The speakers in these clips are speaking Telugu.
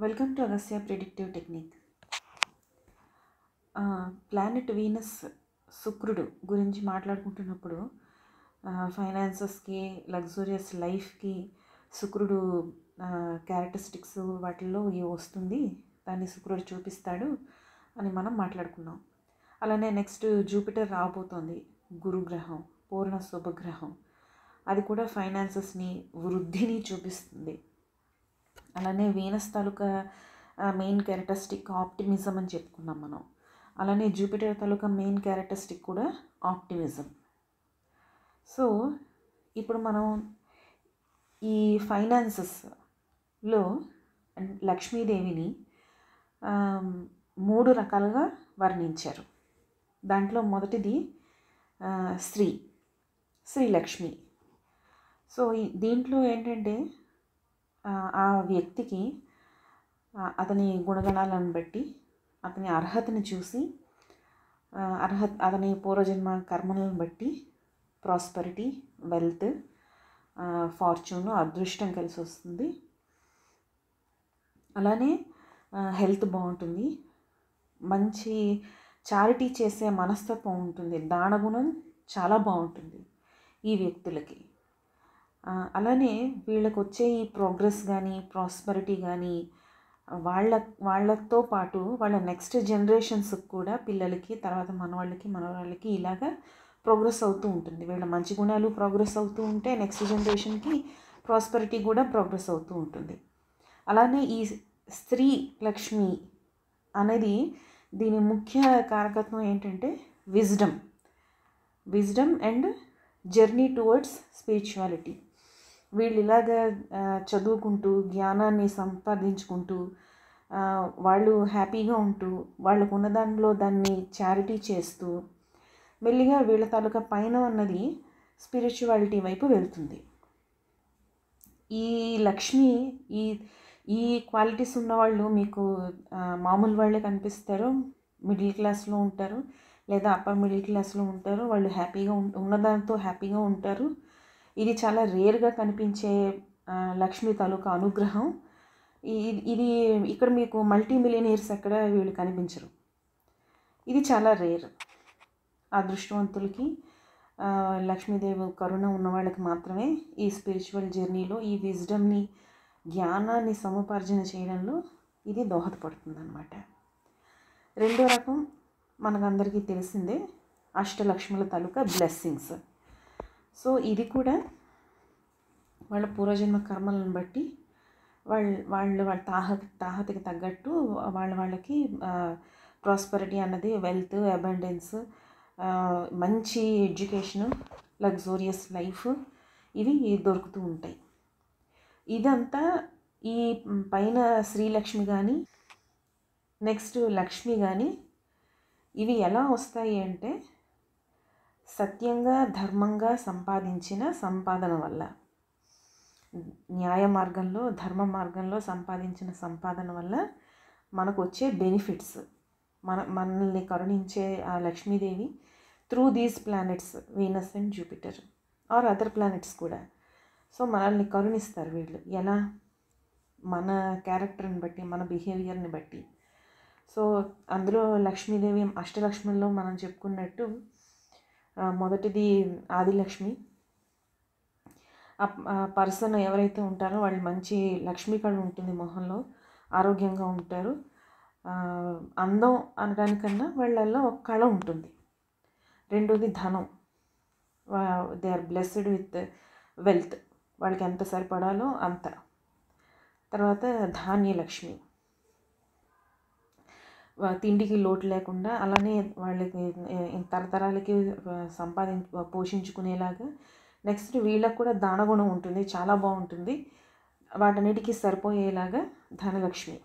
Welcome to Agastya predictive technique. Planet Venus శుక్రుడు గురించి మాట్లాడుకుంటున్నప్పుడు ఫైనాన్సెస్కి, లగ్జూరియస్ లైఫ్కి శుక్రుడు క్యారెక్టరిస్టిక్స్ వాటిల్లో ఇవి వస్తుంది, దాన్ని శుక్రుడు చూపిస్తాడు అని మనం మాట్లాడుకున్నాం. అలానే నెక్స్ట్ జూపిటర్ రాబోతోంది, గురుగ్రహం, పూర్ణ శుభగ్రహం. అది కూడా ఫైనాన్సెస్ని, వృద్ధిని చూపిస్తుంది. అలానే వీనస్ తాలూకా మెయిన్ క్యారెక్టరిస్టిక్ ఆప్టిమిజం అని చెప్పుకున్నాం మనం. అలానే జూపిటర్ తాలూకా మెయిన్ క్యారెక్టరిస్టిక్ కూడా ఆప్టిమిజం. సో ఇప్పుడు మనం ఈ ఫైనాన్సెస్లో లక్ష్మీదేవిని 3 రకాలుగా వర్ణించారు. దాంట్లో మొదటిది శ్రీలక్ష్మి. సో దీంట్లో ఏంటంటే ఆ వ్యక్తికి అతని గుణగణాలను బట్టి, అతని అర్హతని చూసి, అతని పూర్వజన్మ కర్మలను బట్టి ప్రాస్పరిటీ, వెల్త్, ఫార్చ్యూన్, అదృష్టం కలిసి వస్తుంది. అలానే హెల్త్ బాగుంటుంది, మంచి చారిటీ చేసే మనస్తత్వం ఉంటుంది, దానగుణం చాలా బాగుంటుంది ఈ వ్యక్తులకి. అలానే వీళ్ళకి వచ్చే ఈ ప్రోగ్రెస్ కానీ, ప్రాస్పరిటీ కానీ వాళ్ళతో పాటు వాళ్ళ నెక్స్ట్ జనరేషన్స్కి కూడా, పిల్లలకి, తర్వాత మనవాళ్ళకి ఇలాగా ప్రోగ్రెస్ అవుతూ ఉంటుంది. వీళ్ళ మంచి గుణాలు ప్రోగ్రెస్ అవుతూ ఉంటే నెక్స్ట్ జనరేషన్కి ప్రాస్పరిటీ కూడా ప్రోగ్రెస్ అవుతూ ఉంటుంది. అలానే ఈ స్త్రీ లక్ష్మి అనేది దీని ముఖ్య కారకత్వం ఏంటంటే wisdom and journey towards spirituality. వీళ్ళు ఇలాగ చదువుకుంటూ, జ్ఞానాన్ని సంపాదించుకుంటూ, వాళ్ళు హ్యాపీగా ఉంటూ, వాళ్ళకు ఉన్న దానిలో దాన్ని చారిటీ చేస్తూ, మెల్లిగా వీళ్ళ తాలూకా పైన అన్నది స్పిరిచువాలిటీ వైపు వెళ్తుంది. ఈ లక్ష్మి, ఈ క్వాలిటీస్ ఉన్నవాళ్ళు మీకు మామూలు వాళ్ళే కనిపిస్తారు. మిడిల్ క్లాస్లో ఉంటారు, లేదా అప్పర్ మిడిల్ క్లాస్లో ఉంటారు. వాళ్ళు హ్యాపీగా ఉన్నదాంతో హ్యాపీగా ఉంటారు. ఇది చాలా రేర్గా కనిపించే లక్ష్మి తాలూకా అనుగ్రహం. ఇది ఇక్కడ మీకు మల్టీ మిలియనీర్స్ ఎక్కడ వీళ్ళు కనిపించరు. ఇది చాలా రేర్. అదృష్టవంతులకి, లక్ష్మీదేవి కరుణ ఉన్న వాళ్ళకి మాత్రమే ఈ స్పిరిచువల్ జర్నీలో ఈ విజ్డమ్ని, జ్ఞానాన్ని సముపార్జన చేయడంలో ఇది దోహదపడుతుంది అన్నమాట. రెండో రకం మనకందరికీ తెలిసిందే, అష్టలక్ష్ముల తాలూకా బ్లెస్సింగ్స్. సో ఇది కూడా వాళ్ళ పూర్వజన్మ కర్మలను బట్టి వాళ్ళ తాహతకి తగ్గట్టు వాళ్ళకి ప్రాస్పరిటీ అన్నది, వెల్త్, అబండెన్స్, మంచి ఎడ్యుకేషను, లగ్జూరియస్ లైఫ్ ఇవి దొరుకుతూ ఉంటాయి. ఇదంతా ఈ పైన శ్రీలక్ష్మి కానీ, నెక్స్ట్ లక్ష్మి కానీ ఇవి ఎలా వస్తాయి అంటే సత్యంగా, ధర్మంగా సంపాదించిన సంపాదన వల్ల, న్యాయ మార్గంలో, ధర్మ మార్గంలో సంపాదించిన సంపాదన వల్ల మనకు వచ్చే బెనిఫిట్స్, మనల్ని కరుణించే ఆ Lakshmidevi through these planets, Venus and Jupiter or other planets కూడా. సో మనల్ని కరుణిస్తారు వీళ్ళు. ఎలా? మన క్యారెక్టర్ని బట్టి, మన బిహేవియర్ని బట్టి. సో అందులో లక్ష్మీదేవి అష్టలక్ష్ముల్లో మనం చెప్పుకున్నట్టు మొదటిది ఆదిలక్ష్మి. ఆ పర్సన్ ఎవరైతే ఉంటారో వాళ్ళు మంచి లక్ష్మీ కళ ఉంటుంది మొహంలో, ఆరోగ్యంగా ఉంటారు. అందం అనడానికన్నా వాళ్ళల్లో ఒక కళ ఉంటుంది. రెండోది ధనం, they are blessed with wealth, వాళ్ళకి ఎంత సరిపడాలో అంత. తర్వాత ధాన్యలక్ష్మి, తిండికి లోటు లేకుండా, అలానే వాళ్ళకి తరతరాలకి పోషించుకునేలాగా. నెక్స్ట్ వీళ్ళకు కూడా దానగుణం ఉంటుంది, చాలా బాగుంటుంది, వాటన్నిటికీ సరిపోయేలాగా ధనలక్ష్మి.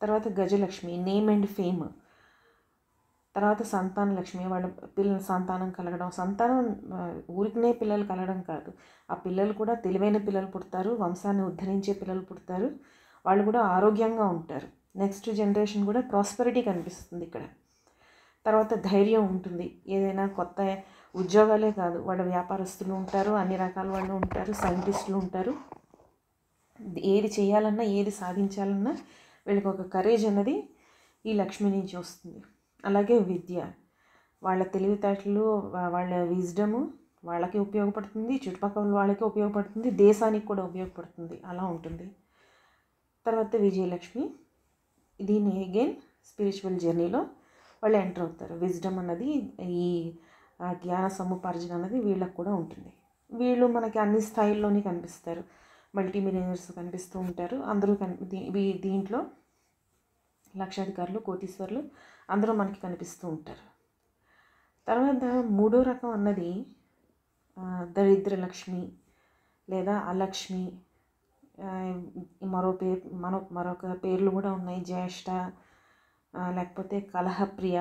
తర్వాత గజలక్ష్మి, నేమ్ అండ్ ఫేమ్. తర్వాత సంతాన లక్ష్మి, వాళ్ళ సంతానం కలగడం. సంతానం ఊరికనే పిల్లలు కలగడం కాదు, ఆ పిల్లలు కూడా తెలివైన పిల్లలు పుడతారు, వంశాన్ని ఉద్ధరించే పిల్లలు పుడతారు, వాళ్ళు కూడా ఆరోగ్యంగా ఉంటారు. నెక్స్ట్ జనరేషన్ కూడా ప్రాస్పరిటీ కనిపిస్తుంది ఇక్కడ. తర్వాత ధైర్యం ఉంటుంది, ఏదైనా కొత్త ఉద్యోగాలే కాదు, వాళ్ళ వ్యాపారస్తులు ఉంటారు, అన్ని రకాల వాళ్ళు ఉంటారు, సైంటిస్టులు ఉంటారు. ఏది చేయాలన్నా, ఏది సాధించాలన్నా వీళ్ళకి ఒక కరేజ్ అన్నది ఈ లక్ష్మి నుంచి వస్తుంది. అలాగే విద్య, వాళ్ళ తెలివితేటలు, వాళ్ళ విజ్డము వాళ్ళకి ఉపయోగపడుతుంది, చుట్టుపక్కల వాళ్ళకి ఉపయోగపడుతుంది, దేశానికి కూడా ఉపయోగపడుతుంది, అలా ఉంటుంది. తర్వాత విజయలక్ష్మి, దీన్ని అగైన్ స్పిరిచువల్ జర్నీలో వాళ్ళు ఎంటర్ అవుతారు. విజ్డమ్ అన్నది, ఈ జ్ఞాన సముపార్జన అన్నది వీళ్ళకి కూడా ఉంటుంది. వీళ్ళు మనకి అన్ని స్థాయిల్లోనే కనిపిస్తారు. మల్టీమిలియనర్స్ కనిపిస్తూ ఉంటారు. అందరూ దీంట్లో లక్షాధికారులు, కోటీశ్వర్లు అందరూ మనకి కనిపిస్తూ ఉంటారు. తర్వాత మూడో రకం అన్నది దరిద్ర లక్ష్మి లేదా అలక్ష్మి, మరొక పేర్లు కూడా ఉన్నాయి, జ్యేష్ఠ, లేకపోతే కలహప్రియ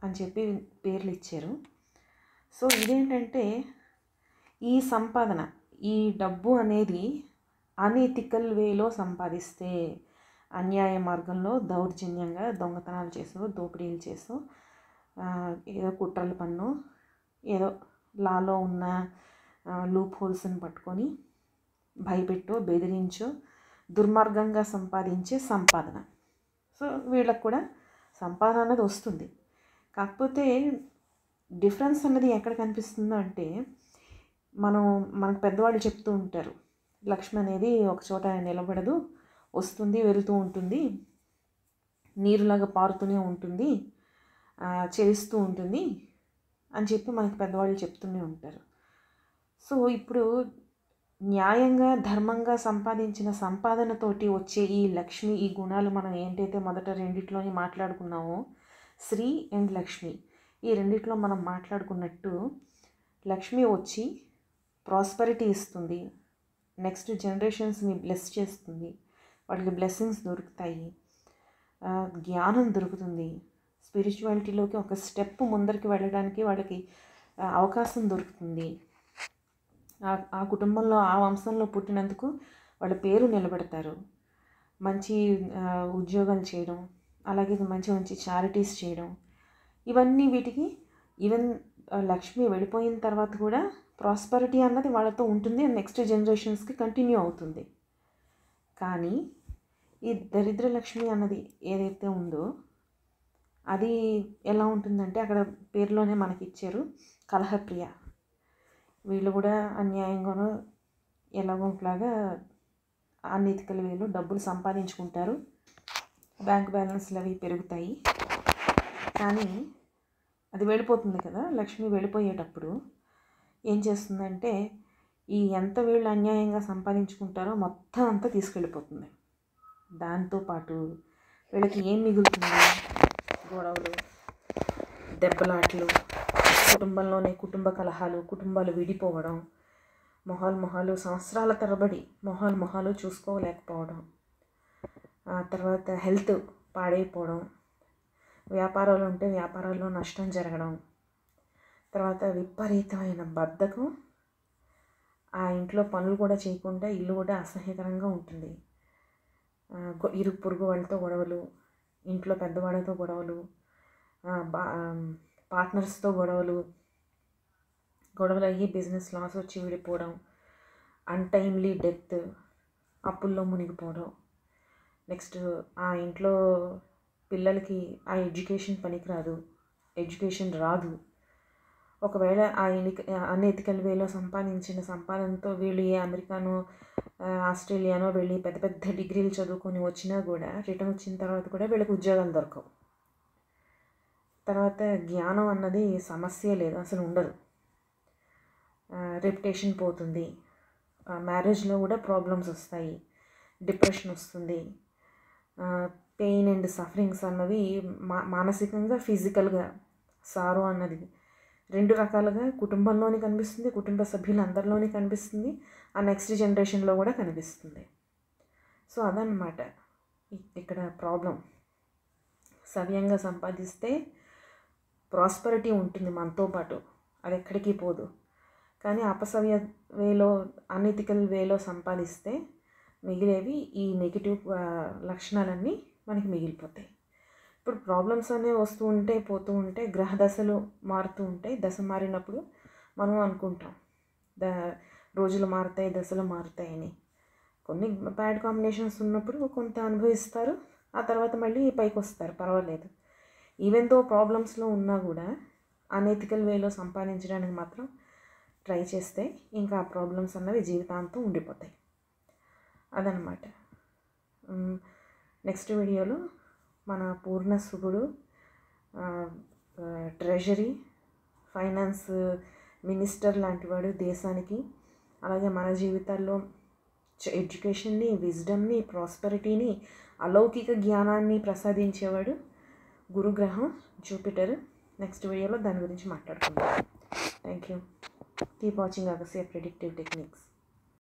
అని చెప్పి పేర్లు ఇచ్చారు. సో ఇదేంటంటే ఈ సంపాదన, ఈ డబ్బు అనేది అనెథికల్ వేలో సంపాదిస్తే, అన్యాయ మార్గంలో దౌర్జన్యంగా దొంగతనాలు చేసో, దోపిడీలు చేసో, ఏదో కుట్రల పన్ను, ఏదో లాలో ఉన్న లూప్ హోల్స్ని పట్టుకొని భయపెట్టో, బెదిరించో దుర్మార్గంగా సంపాదించే సంపాదన. సో వీళ్ళకు కూడా సంపాదన అన్నది వస్తుంది. కాకపోతే డిఫరెన్స్ అన్నది ఎక్కడ కనిపిస్తుందో అంటే, మనకు పెద్దవాళ్ళు చెప్తూ ఉంటారు, లక్ష్మి అనేది ఒక చోట నిలబడదు, వస్తుంది వెళుతూ ఉంటుంది, నీరులాగా పారుతూనే ఉంటుంది, చేస్తూ ఉంటుంది అని చెప్పి మనకి పెద్దవాళ్ళు చెప్తూనే ఉంటారు. సో ఇప్పుడు న్యాయంగా, ధర్మంగా సంపాదించిన సంపాదనతోటి వచ్చే ఈ లక్ష్మి, ఈ గుణాలు మనం ఏంటైతే మొదట రెండిట్లోని మాట్లాడుకున్నామో, శ్రీ అండ్ లక్ష్మి, ఈ రెండిట్లో మనం మాట్లాడుకున్నట్టు లక్ష్మి వచ్చి ప్రాస్పరిటీ ఇస్తుంది, నెక్స్ట్ జనరేషన్స్ని బ్లెస్ చేస్తుంది, వాళ్ళకి బ్లెస్సింగ్స్ దొరుకుతాయి, జ్ఞానం దొరుకుతుంది, స్పిరిచువాలిటీలోకి ఒక స్టెప్ ముందరికి వెళ్ళడానికి వాళ్ళకి అవకాశం దొరుకుతుంది. ఆ కుటుంబంలో, ఆ వంశంలో పుట్టినందుకు వాళ్ళ పేరు నిలబెడతారు, మంచి ఉద్యోగాలు చేయడం, అలాగే మంచి మంచి చారిటీస్ చేయడం, ఇవన్నీ వీటికి ఈవెన్ లక్ష్మి వెళ్ళిపోయిన తర్వాత కూడా ప్రాస్పరిటీ అన్నది వాళ్ళతో ఉంటుంది, నెక్స్ట్ జనరేషన్స్కి కంటిన్యూ అవుతుంది. కానీ ఈ దరిద్ర లక్ష్మి అన్నది ఏదైతే ఉందో అది ఎలా ఉంటుందంటే, అక్కడ పేరులోనే మనకి ఇచ్చారు కలహప్రియ. వీళ్ళు కూడా అన్యాయంగానో ఎలాగోలాగా అనెథికల్ వేలో డబ్బులు సంపాదించుకుంటారు, బ్యాంక్ బ్యాలెన్స్లు అవి పెరుగుతాయి. కానీ అది వెళ్ళిపోతుంది కదా, లక్ష్మి వెళ్ళిపోయేటప్పుడు ఏం చేస్తుందంటే, ఈ ఎంత వీళ్ళు అన్యాయంగా సంపాదించుకుంటారో మొత్తం అంతా తీసుకెళ్ళిపోతుంది. దాంతోపాటు వీళ్ళకి ఏం మిగులుతుంది? గొడవలు, దెబ్బలాట్లు, కుటుంబంలోనే కుటుంబ కలహాలు, కుటుంబాలు విడిపోవడం, మొహాలు సంవత్సరాల తరబడి మొహాలు చూసుకోలేకపోవడం, తర్వాత హెల్త్ పాడైపోవడం, వ్యాపారాలు ఉంటే వ్యాపారాల్లో నష్టం జరగడం, తర్వాత విపరీతమైన బద్ధకం, ఆ ఇంట్లో పనులు కూడా చేయకుండా ఇల్లు కూడా అసహ్యకరంగా ఉంటుంది, ఇరుగు పొరుగు వాళ్ళతో గొడవలు, ఇంట్లో పెద్దవాళ్ళతో గొడవలు, పార్ట్నర్స్తో గొడవలు అయ్యి బిజినెస్ లాస్ వచ్చి విడిపోవడం, అన్టైమ్లీ డెత్, అప్పుల్లో మునిగిపోవడం, నెక్స్ట్ ఆ ఇంట్లో పిల్లలకి ఆ ఎడ్యుకేషన్ పనికిరాదు, ఎడ్యుకేషన్ రాదు. ఒకవేళ ఆ అనెథికల్ వేలో సంపాదించిన సంపాదనతో వీళ్ళు ఏ అమెరికానో, ఆస్ట్రేలియానో వెళ్ళి పెద్ద పెద్ద డిగ్రీలు చదువుకొని వచ్చినా కూడా రిటర్న్ వచ్చిన తర్వాత కూడా వీళ్ళకి ఉద్యోగాలు దొరకవు. తర్వాత జ్ఞానం అన్నది సమస్య లేదు, అసలు ఉండదు. రెప్యుటేషన్ పోతుంది, మ్యారేజ్లో కూడా ప్రాబ్లమ్స్ వస్తాయి, డిప్రెషన్ వస్తుంది, పెయిన్ అండ్ సఫరింగ్స్ అన్నవి మానసికంగా, ఫిజికల్గా సారో అన్నది రెండు రకాలుగా కుటుంబంలోని కనిపిస్తుంది, కుటుంబ సభ్యులందరిలోని కనిపిస్తుంది, ఆ నెక్స్ట్ జనరేషన్లో కూడా కనిపిస్తుంది. సో అదన్నమాట ఇక్కడ ప్రాబ్లం. సవ్యంగా సంపాదిస్తే ప్రాస్పరిటీ ఉంటుంది మనతో పాటు, అది ఎక్కడికి పోదు. కానీ అపసవ్య వేలో, అనెథికల్ వేలో సంపాదిస్తే మిగిలేవి ఈ నెగిటివ్ లక్షణాలన్నీ మనకి మిగిలిపోతాయి. ఇప్పుడు ప్రాబ్లమ్స్ అనేవి వస్తూ ఉంటే పోతూ ఉంటే, గ్రహ దశలు మారుతూ ఉంటాయి. దశ మారినప్పుడు మనం అనుకుంటాం రోజులు మారుతాయి, దశలు మారుతాయని. కొన్ని బ్యాడ్ కాంబినేషన్స్ ఉన్నప్పుడు కొంత అనుభవిస్తారు, ఆ తర్వాత మళ్ళీ పైకి వస్తారు, పర్వాలేదు. ఈవెన్ దో ప్రాబ్లమ్స్లో ఉన్నా కూడా అనెథికల్ వేలో సంపాదించడానికి మాత్రం ట్రై చేస్తే ఇంకా ఆ ప్రాబ్లమ్స్ అన్నవి జీవితాంతం ఉండిపోతాయి. అదనమాట. నెక్స్ట్ వీడియోలో మన పూర్ణ సుగుడు ట్రెజరీ ఫైనాన్స్ మినిస్టర్ లాంటివాడు దేశానికి, అలాగే మన జీవితాల్లో ఎడ్యుకేషన్ని, విజ్డమ్ని, ప్రాస్పెరిటీని, అలౌకిక జ్ఞానాన్ని ప్రసాదించేవాడు గురుగ్రహం జూపిటర్. నెక్స్ట్ వీడియోలో దాని గురించి మాట్లాడుకుందాం. Thank you. Keep watching Agastya predictive techniques.